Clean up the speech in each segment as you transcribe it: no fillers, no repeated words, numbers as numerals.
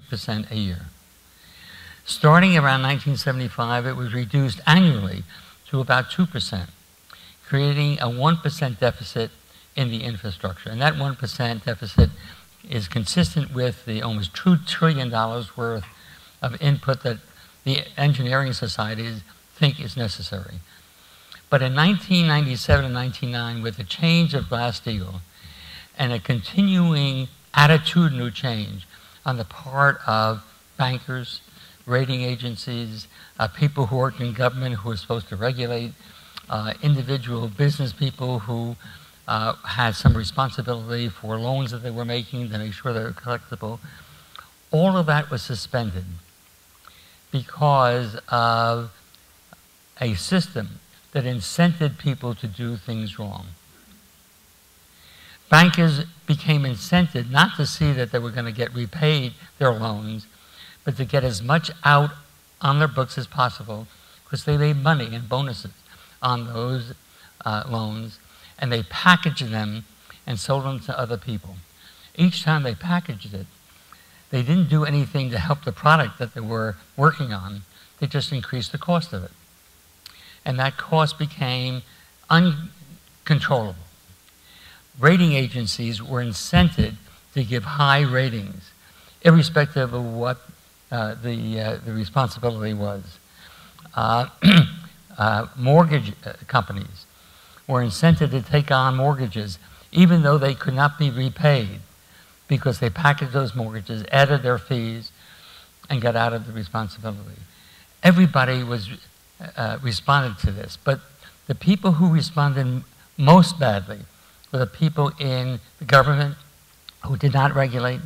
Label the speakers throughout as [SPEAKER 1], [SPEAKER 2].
[SPEAKER 1] 3% a year. Starting around 1975, it was reduced annually to about 2%, creating a 1% deficit in the infrastructure. And that 1% deficit is consistent with the almost $2 trillion worth of input that the engineering societies think is necessary. But in 1997 and 1999, with the change of Glass-Steagall and a continuing attitudinal change on the part of bankers, rating agencies, people who worked in government who were supposed to regulate, individual business people who had some responsibility for loans that they were making to make sure they were collectible, all of that was suspended because of a system that incented people to do things wrong. Bankers became incented not to see that they were going to get repaid their loans, but to get as much out on their books as possible, because they made money and bonuses on those loans, and they packaged them and sold them to other people. Each time they packaged it, they didn't do anything to help the product that they were working on. They just increased the cost of it. And that cost became uncontrollable. Rating agencies were incented to give high ratings, irrespective of what the responsibility was. Mortgage companies were incented to take on mortgages, even though they could not be repaid, because they packaged those mortgages, added their fees, and got out of the responsibility. Everybody was responded to this, but the people who responded most badly were the people in the government who did not regulate,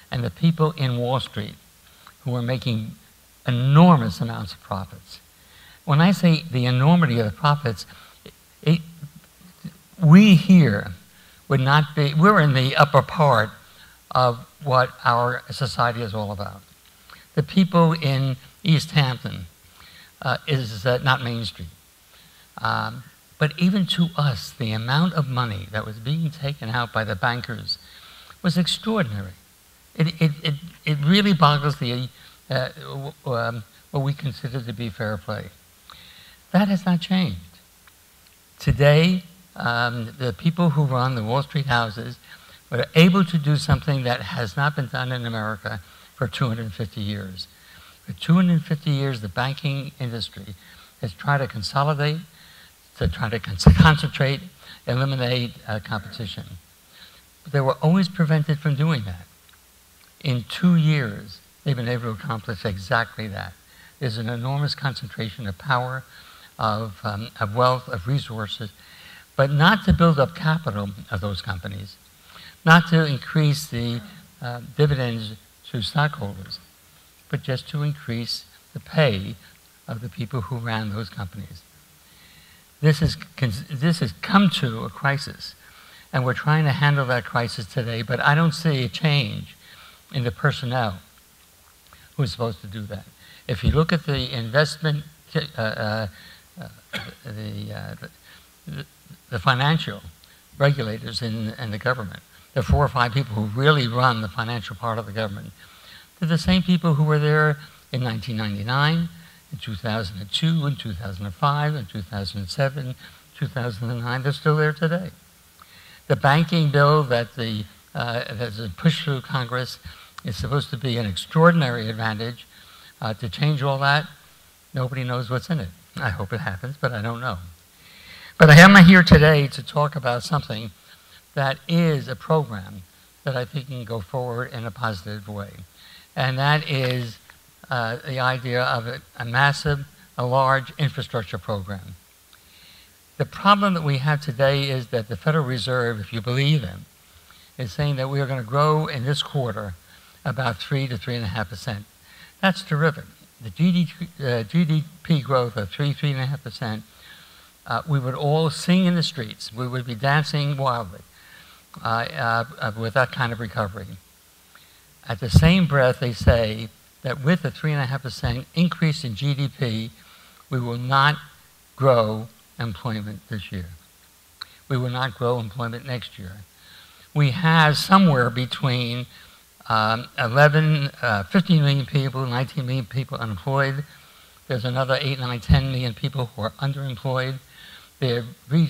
[SPEAKER 1] and the people in Wall Street who were making enormous amounts of profits. When I say the enormity of the profits, we here would not be, we're in the upper part of what our society is all about. The people in East Hampton is not Main Street. But even to us, the amount of money that was being taken out by the bankers was extraordinary. It really boggles the what we consider to be fair play. That has not changed. Today, the people who run the Wall Street houses were able to do something that has not been done in America for 250 years. For 250 years, the banking industry has tried to consolidate, to try to concentrate, eliminate competition. But they were always prevented from doing that. In 2 years, they've been able to accomplish exactly that. There's an enormous concentration of power, of wealth, of resources, but not to build up capital of those companies, not to increase the dividends to stockholders, but just to increase the pay of the people who ran those companies. This has come to a crisis, and we're trying to handle that crisis today, but I don't see a change in the personnel who is supposed to do that. If you look at the investment, the financial regulators in the government, the 4 or 5 people who really run the financial part of the government, they're the same people who were there in 1999, in 2002, in 2005, in 2007, 2009. They're still there today. The banking bill that's been pushed through Congress is supposed to be an extraordinary advantage. To change all that, nobody knows what's in it. I hope it happens, but I don't know. But I am here today to talk about something that is a program that I think can go forward in a positive way. And that is the idea of a massive, a large infrastructure program. The problem that we have today is that the Federal Reserve, if you believe them, is saying that we are going to grow in this quarter about 3 to 3.5%. That's terrific. The GDP growth of 3.5%, we would all sing in the streets. We would be dancing wildly with that kind of recovery. At the same breath, they say that with a 3.5% increase in GDP, we will not grow employment this year. We will not grow employment next year. We have somewhere between 15 million people, 19 million people unemployed. There's another 8, 9, 10 million people who are underemployed.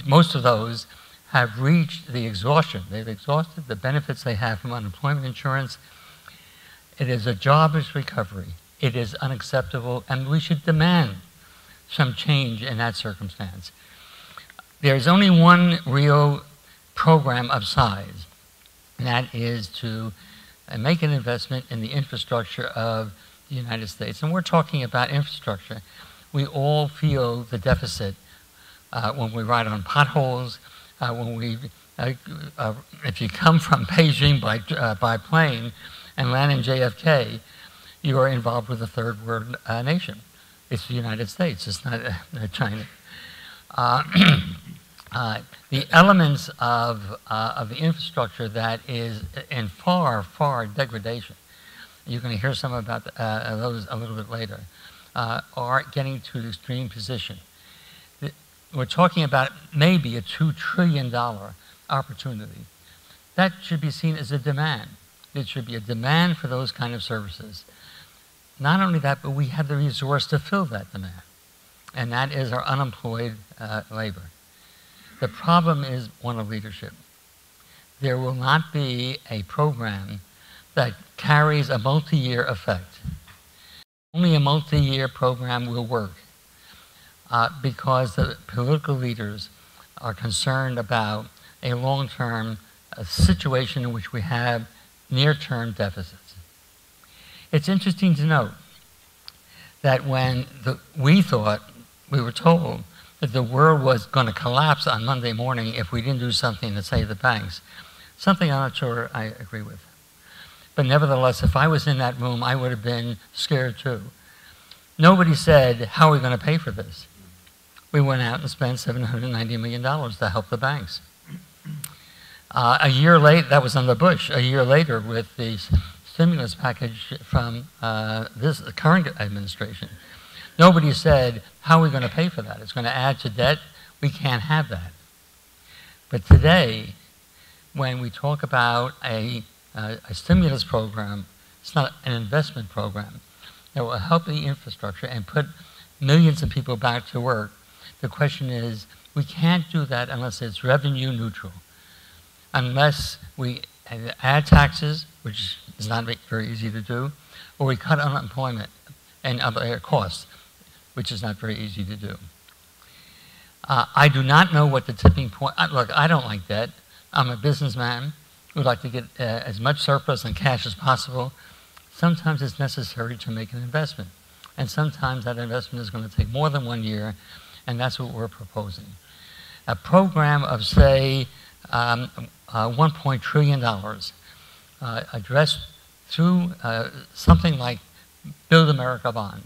[SPEAKER 1] Most of those have reached the exhaustion. They've exhausted the benefits they have from unemployment insurance. It is a jobless recovery. It is unacceptable, and we should demand some change in that circumstance. There's only one real program of size, and that is to make an investment in the infrastructure of the United States. And we're talking about infrastructure. We all feel the deficit when we ride on potholes, if you come from Beijing by plane and land in JFK, you are involved with a third world nation. It's the United States. It's not China. The elements of the infrastructure that is in far, far degradation, you're going to hear some about those a little bit later, are getting to the extreme position. We're talking about maybe a $2 trillion opportunity. That should be seen as a demand. It should be a demand for those kind of services. Not only that, but we have the resource to fill that demand, and that is our unemployed labor. The problem is one of leadership. There will not be a program that carries a multi-year effect. Only a multi-year program will work because the political leaders are concerned about a long-term situation in which we have near-term deficits. It's interesting to note that when we were told that the world was going to collapse on Monday morning if we didn't do something to save the banks, something I'm not sure I agree with. But nevertheless, if I was in that room, I would have been scared too. Nobody said, how are we going to pay for this? We went out and spent $790 million to help the banks. A year later, that was under Bush. A year later, with the stimulus package from the current administration, nobody said, how are we going to pay for that? It's going to add to debt. We can't have that. But today, when we talk about a stimulus program, it's not an investment program that will help the infrastructure and put millions of people back to work. The question is, we can't do that unless it's revenue neutral, unless we add taxes, which is not very easy to do, or we cut unemployment and other costs, which is not very easy to do. I do not know what the tipping point. Look, I don't like debt. I'm a businessman. Would like to get as much surplus and cash as possible. Sometimes it's necessary to make an investment, and sometimes that investment is going to take more than 1 year, and that's what we're proposing. A program of, say, $1 trillion addressed through something like Build America bonds,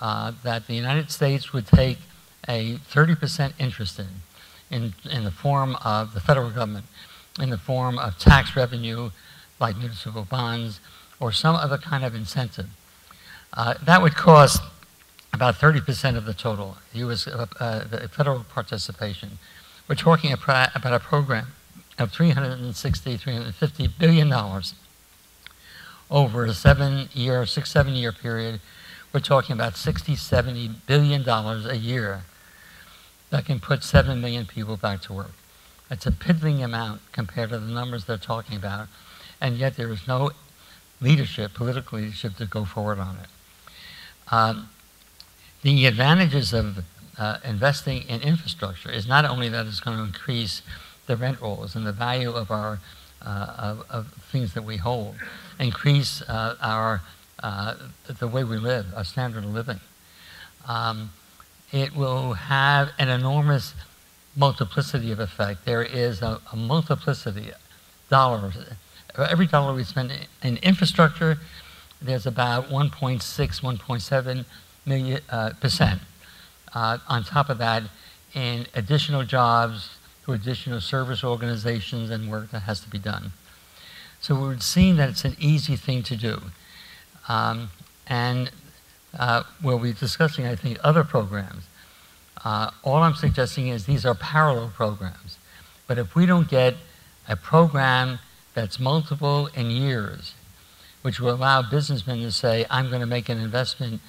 [SPEAKER 1] that the United States would take a 30% interest in the form of the federal government, in the form of tax revenue like municipal bonds or some other kind of incentive. That would cost about 30% of the total, the federal participation. We're talking about a program of $350 billion over a 6, 7 year period. We're talking about $60–70 billion a year that can put 7 million people back to work. That's a piddling amount compared to the numbers they're talking about, and yet there is no leadership, political leadership, to go forward on it. The advantages of investing in infrastructure is not only that it's going to increase the rent rolls and the value of our of things that we hold, increase the way we live, our standard of living. It will have an enormous multiplicity of effect. There is a multiplicity of dollars. For every dollar we spend in infrastructure, there's about 1.6, 1.7 million percent on top of that in additional jobs, to additional service organizations and work that has to be done. So we're seeing that it's an easy thing to do. We'll be discussing, I think, other programs. All I'm suggesting is these are parallel programs. But if we don't get a program that's multiple in years, which will allow businessmen to say, I'm going to make an investment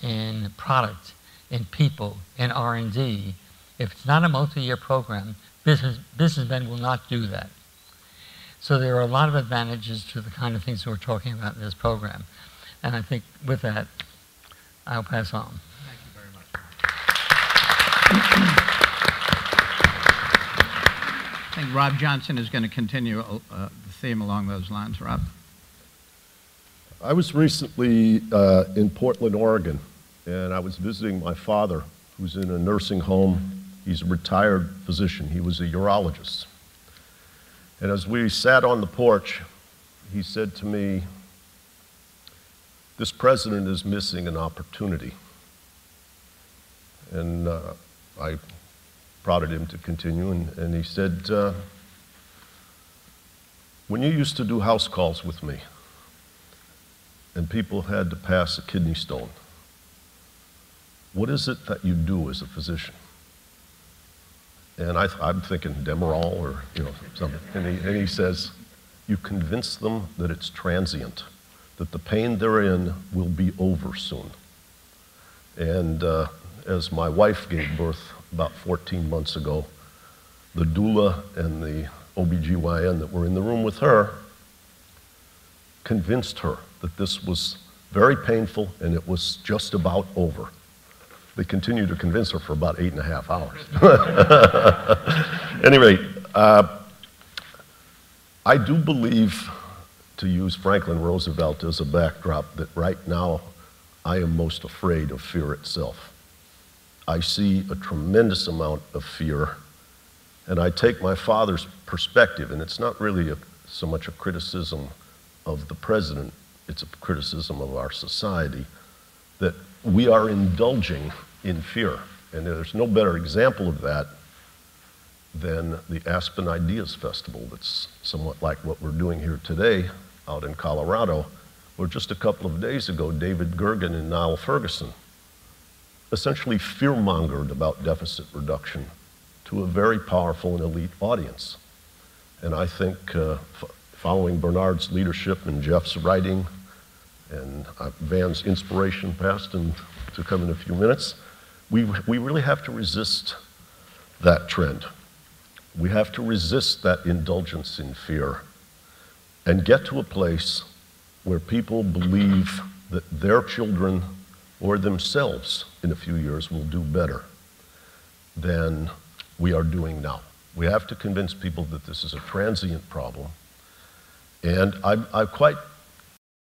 [SPEAKER 1] in product, in people, in R&D. If it's not a multi-year program, businessmen will not do that. So there are a lot of advantages to the kind of things that we're talking about in this program. And I think with that, I'll pass on.
[SPEAKER 2] Thank you very much. I think Rob Johnson is going to continue the theme along those lines. Rob?
[SPEAKER 3] I was recently in Portland, Oregon, and I was visiting my father, who's in a nursing home. He's a retired physician. He was a urologist. And as we sat on the porch, he said to me, "This president is missing an opportunity." And I prodded him to continue, and he said, "When you used to do house calls with me, and people had to pass a kidney stone, what is it that you do as a physician?" And I'm thinking Demerol or something. And he says, "You convince them that it's transient, that the pain they're in will be over soon." And as my wife gave birth about 14 months ago, the doula and the OBGYN that were in the room with her convinced her that this was very painful and it was just about over. They continued to convince her for about 8.5 hours. Anyway, I do believe, to use Franklin Roosevelt as a backdrop, that right now I am most afraid of fear itself. I see a tremendous amount of fear, and I take my father's perspective, and it's not really so much a criticism of the president, it's a criticism of our society, that we are indulging in fear. And there's no better example of that than the Aspen Ideas Festival that's somewhat like what we're doing here today out in Colorado, where just a couple of days ago, David Gergen and Niall Ferguson essentially fear-mongered about deficit reduction to a very powerful and elite audience. And I think following Bernard's leadership and Jeff's writing and Van's inspiration past and to come in a few minutes, we really have to resist that trend. We have to resist that indulgence in fear and get to a place where people believe that their children or themselves in a few years will do better than we are doing now. We have to convince people that this is a transient problem. And I'm quite